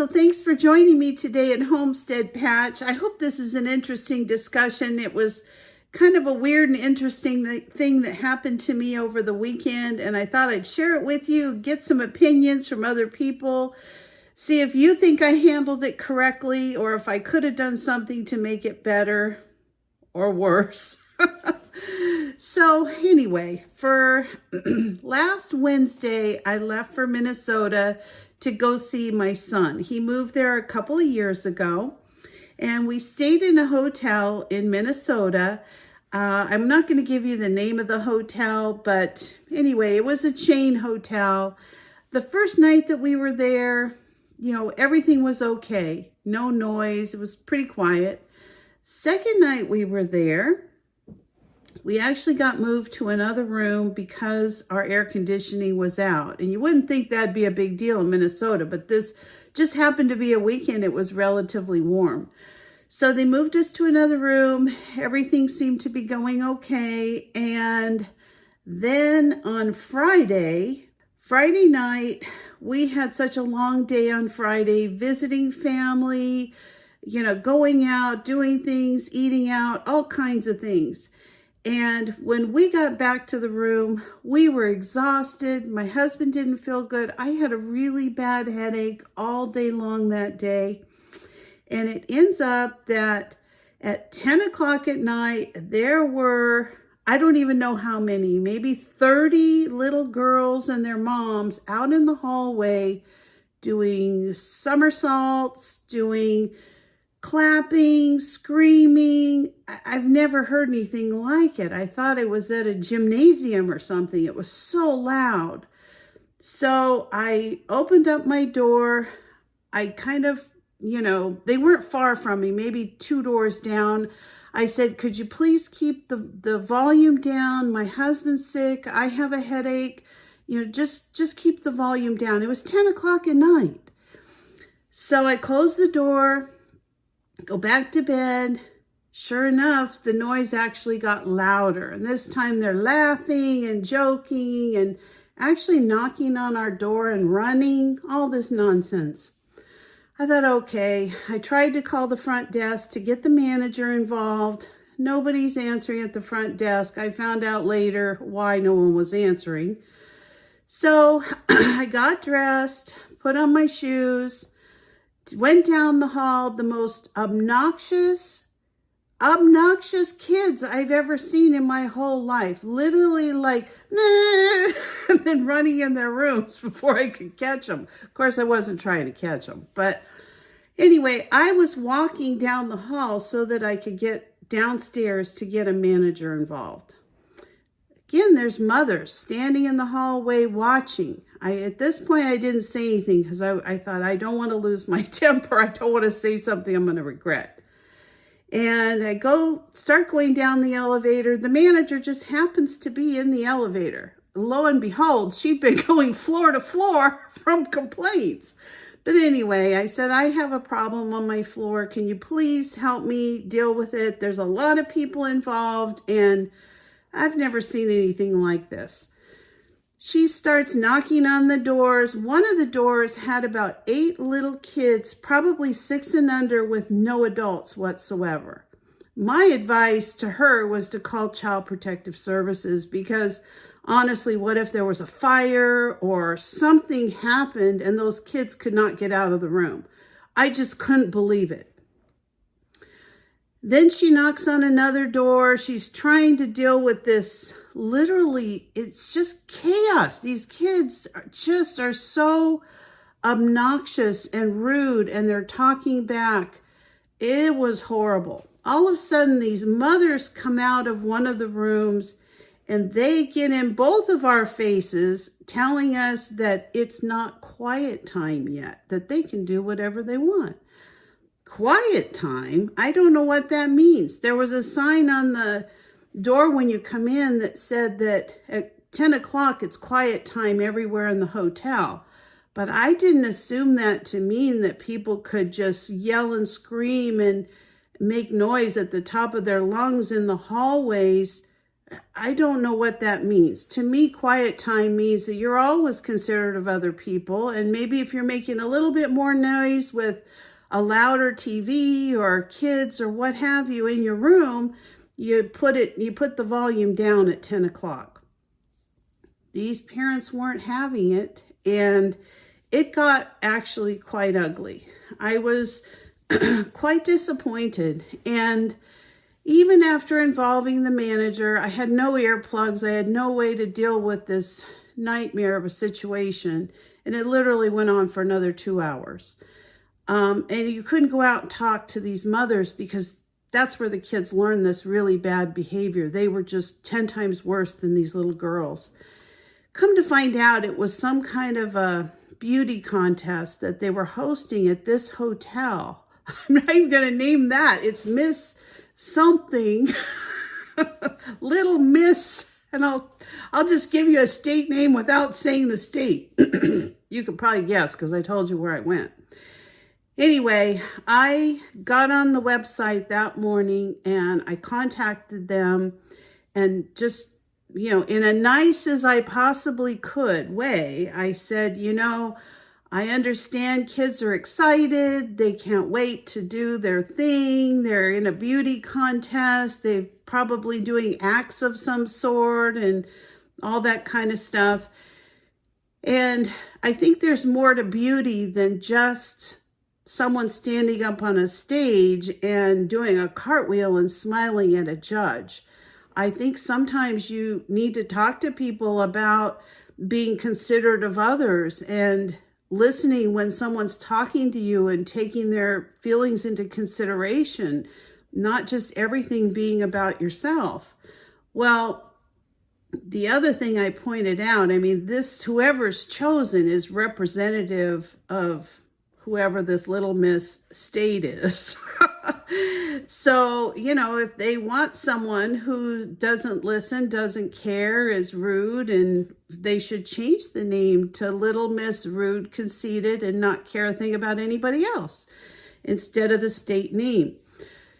So thanks for joining me today at Homestead Patch. I hope this is an interesting discussion. It was kind of a weird and interesting thing that happened to me over the weekend, and I thought I'd share it with you, get some opinions from other people, see if you think I handled it correctly or if I could have done something to make it better or worse. So anyway, for last Wednesday, I left for Minnesota to go see my son. He moved there a couple of years ago, and we stayed in a hotel in Minnesota. I'm not going to give you the name of the hotel, but anyway, it was a chain hotel. The first night that we were there, everything was okay. No noise. It was pretty quiet. Second night we were there, we actually got moved to another room because our air conditioning was out. And you wouldn't think that'd be a big deal in Minnesota, but this just happened to be a weekend. It was relatively warm. So they moved us to another room. Everything seemed to be going okay. And then on Friday night, we had such a long day on Friday, visiting family, going out, doing things, eating out, all kinds of things. And when we got back to the room, we were exhausted. My husband didn't feel good. I had a really bad headache all day long that day. And it ends up that at 10 o'clock at night, there were, I don't even know how many, maybe 30 little girls and their moms out in the hallway doing somersaults, doing clapping, screaming. I've never heard anything like it. I thought it was at a gymnasium or something. It was so loud. So I opened up my door. I kind of, they weren't far from me, maybe 2 doors down. I said, could you please keep the volume down? My husband's sick. I have a headache. Just keep the volume down. It was 10 o'clock at night. So I closed the door, go back to bed. Sure enough, the noise actually got louder. And this time they're laughing and joking and actually knocking on our door and running, all this nonsense. I thought, okay, I tried to call the front desk to get the manager involved. Nobody's answering at the front desk. I found out later why no one was answering. So I got dressed, put on my shoes, went down the hall. The most obnoxious kids I've ever seen in my whole life. Literally like, nah, and then running in their rooms before I could catch them. Of course, I wasn't trying to catch them. But anyway, I was walking down the hall so that I could get downstairs to get a manager involved. Again, there's mothers standing in the hallway watching. At this point, I didn't say anything because I thought, I don't want to lose my temper. I don't want to say something I'm going to regret. And I start going down the elevator. The manager just happens to be in the elevator. Lo and behold, she'd been going floor to floor from complaints. But anyway, I said, I have a problem on my floor. Can you please help me deal with it? There's a lot of people involved, and I've never seen anything like this. She starts knocking on the doors. One of the doors had about 8 little kids, probably 6 and under, with no adults whatsoever. My advice to her was to call Child Protective Services because honestly, what if there was a fire or something happened and those kids could not get out of the room? I just couldn't believe it. Then she knocks on another door. She's trying to deal with this. Literally, it's just chaos. These kids are so obnoxious and rude, and they're talking back. It was horrible. All of a sudden, these mothers come out of one of the rooms, and they get in both of our faces, telling us that it's not quiet time yet, that they can do whatever they want. Quiet time? I don't know what that means. There was a sign on the door when you come in that said that at 10 o'clock it's quiet time everywhere in the hotel. But I didn't assume that to mean that people could just yell and scream and make noise at the top of their lungs in the hallways I don't know what that means. To me, quiet time means that you're always considerate of other people. And maybe if you're making a little bit more noise with a louder TV or kids or what have you in your room, you put the volume down at 10 o'clock. These parents weren't having it, and it got actually quite ugly. I was quite disappointed, and even after involving the manager, I had no earplugs. I had no way to deal with this nightmare of a situation, and it literally went on for another 2 hours. And you couldn't go out and talk to these mothers because that's where the kids learn this really bad behavior. They were just 10 times worse than these little girls. Come to find out, it was some kind of a beauty contest that they were hosting at this hotel. I'm not even going to name that. It's Miss something, Little Miss, and I'll just give you a state name without saying the state. You could probably guess because I told you where I went. Anyway, I got on the website that morning and I contacted them, and just, in a nice as I possibly could way, I said, I understand kids are excited. They can't wait to do their thing. They're in a beauty contest. They're probably doing acts of some sort and all that kind of stuff. And I think there's more to beauty than just someone standing up on a stage and doing a cartwheel and smiling at a judge. I think sometimes you need to talk to people about being considerate of others and listening when someone's talking to you and taking their feelings into consideration, not just everything being about yourself. Well, the other thing I pointed out, whoever's chosen is representative of whoever this Little Miss state is. So, if they want someone who doesn't listen, doesn't care, is rude, and they should change the name to Little Miss Rude, Conceited, and Not Care a Thing About Anybody Else instead of the state name.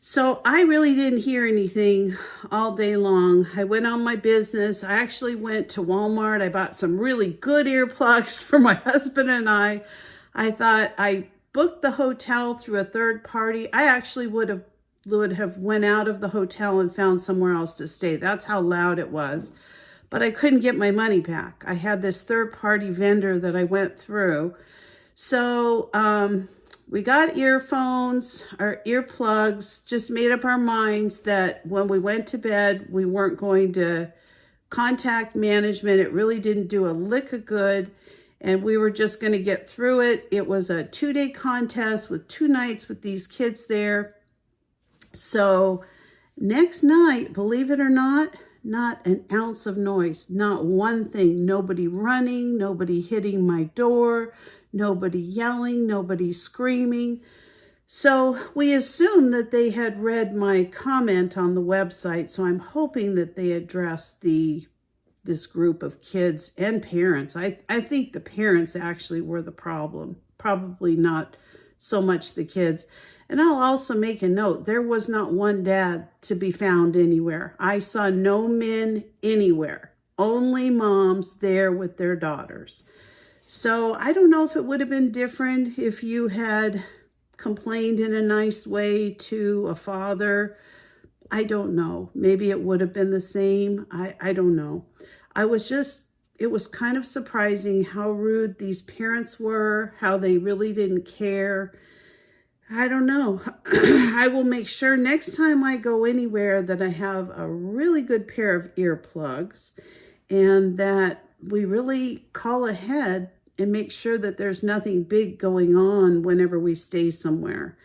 So I really didn't hear anything all day long. I went on my business. I actually went to Walmart. I bought some really good earplugs for my husband and I. I thought I booked the hotel through a third party. I actually would have went out of the hotel and found somewhere else to stay. That's how loud it was. But I couldn't get my money back. I had this third party vendor that I went through. So we got earphones, or earplugs, just made up our minds that when we went to bed, we weren't going to contact management. It really didn't do a lick of good. And we were just going to get through it. It was a 2-day contest with 2 nights with these kids there. So next night, believe it or not an ounce of noise, not one thing. Nobody running, nobody hitting my door, nobody yelling, nobody screaming. So we assumed that they had read my comment on the website. So I'm hoping that they addressed this group of kids and parents. I think the parents actually were the problem, probably not so much the kids. And I'll also make a note, there was not one dad to be found anywhere. I saw no men anywhere, only moms there with their daughters. So I don't know if it would have been different if you had complained in a nice way to a father. I don't know. Maybe it would have been the same. I don't know. It was kind of surprising how rude these parents were, how they really didn't care. I don't know. I will make sure next time I go anywhere that I have a really good pair of earplugs, and that we really call ahead and make sure that there's nothing big going on whenever we stay somewhere.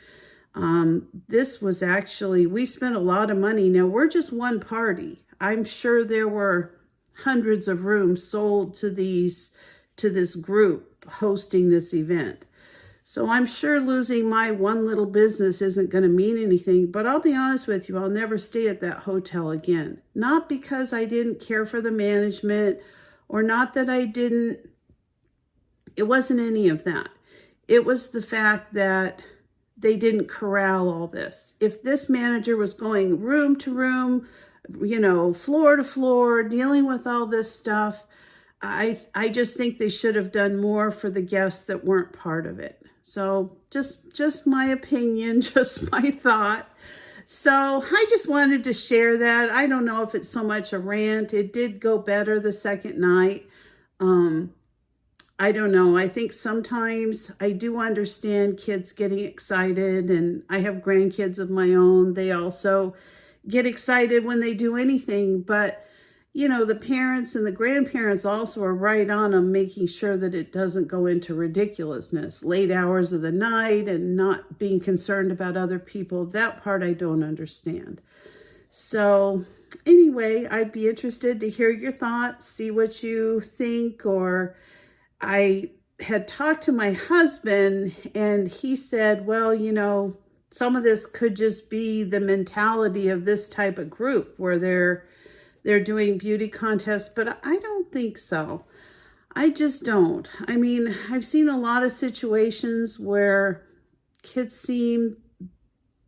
This was actually, we spent a lot of money. Now, we're just one party. I'm sure there were hundreds of rooms sold to this group hosting this event. So I'm sure losing my one little business isn't going to mean anything, but I'll be honest with you, I'll never stay at that hotel again. Not because I didn't care for the management, or not that it wasn't any of that. It was the fact that they didn't corral all this. If this manager was going room to room, you know, floor to floor, dealing with all this stuff. I just think they should have done more for the guests that weren't part of it. So just my opinion, just my thought. So I just wanted to share that. I don't know if it's so much a rant. It did go better the second night. I don't know. I think sometimes I do understand kids getting excited, and I have grandkids of my own. They also get excited when they do anything, but you know, the parents and the grandparents also are right on them, making sure that it doesn't go into ridiculousness, late hours of the night, and not being concerned about other people. That part I don't understand. So anyway, I'd be interested to hear your thoughts, see what you think. Or I had talked to my husband, and he said, well, you know, some of this could just be the mentality of this type of group where they're doing beauty contests, but I don't think so. I just don't. I mean, I've seen a lot of situations where kids seem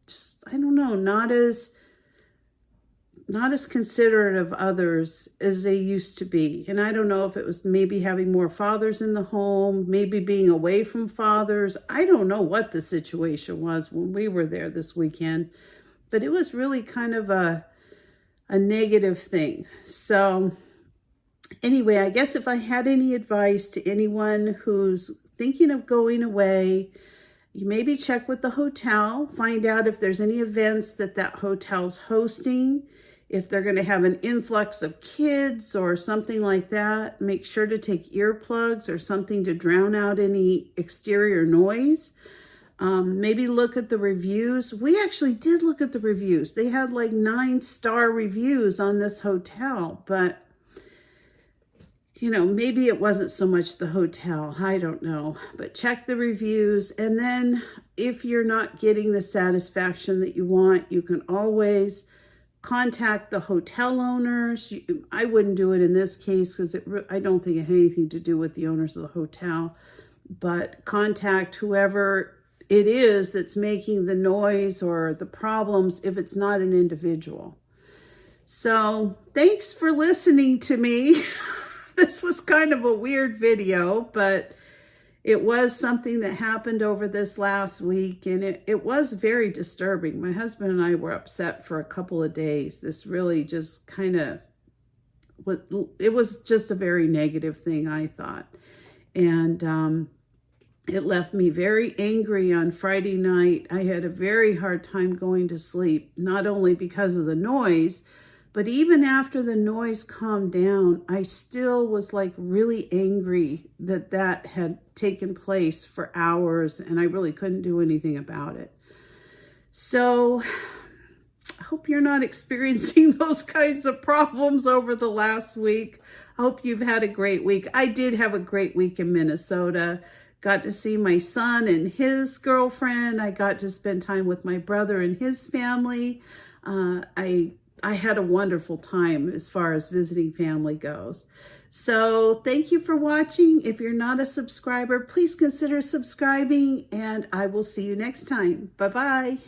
just, I don't know, not as considerate of others as they used to be. And I don't know if it was maybe having more fathers in the home, maybe being away from fathers. I don't know what the situation was when we were there this weekend, but it was really kind of a negative thing. So anyway, I guess if I had any advice to anyone who's thinking of going away, you maybe check with the hotel, find out if there's any events that hotel's hosting, if they're going to have an influx of kids or something like that. Make sure to take earplugs or something to drown out any exterior noise. Maybe look at the reviews. We actually did look at the reviews. They had like 9-star reviews on this hotel, but you know, maybe it wasn't so much the hotel. I don't know, but check the reviews. And then if you're not getting the satisfaction that you want, you can always contact the hotel owners. I wouldn't do it in this case because I don't think it had anything to do with the owners of the hotel, but contact whoever it is that's making the noise or the problems if it's not an individual. So thanks for listening to me. This was kind of a weird video, but it was something that happened over this last week, and it was very disturbing. My husband and I were upset for a couple of days. This really just kind of, it was just a very negative thing, I thought. And it left me very angry on Friday night. I had a very hard time going to sleep, not only because of the noise, but even after the noise calmed down, I still was like really angry that had taken place for hours, and I really couldn't do anything about it. So I hope you're not experiencing those kinds of problems over the last week. I hope you've had a great week. I did have a great week in Minnesota. Got to see my son and his girlfriend. I got to spend time with my brother and his family. I had a wonderful time as far as visiting family goes. So thank you for watching. If you're not a subscriber, please consider subscribing, and I will see you next time. Bye-bye.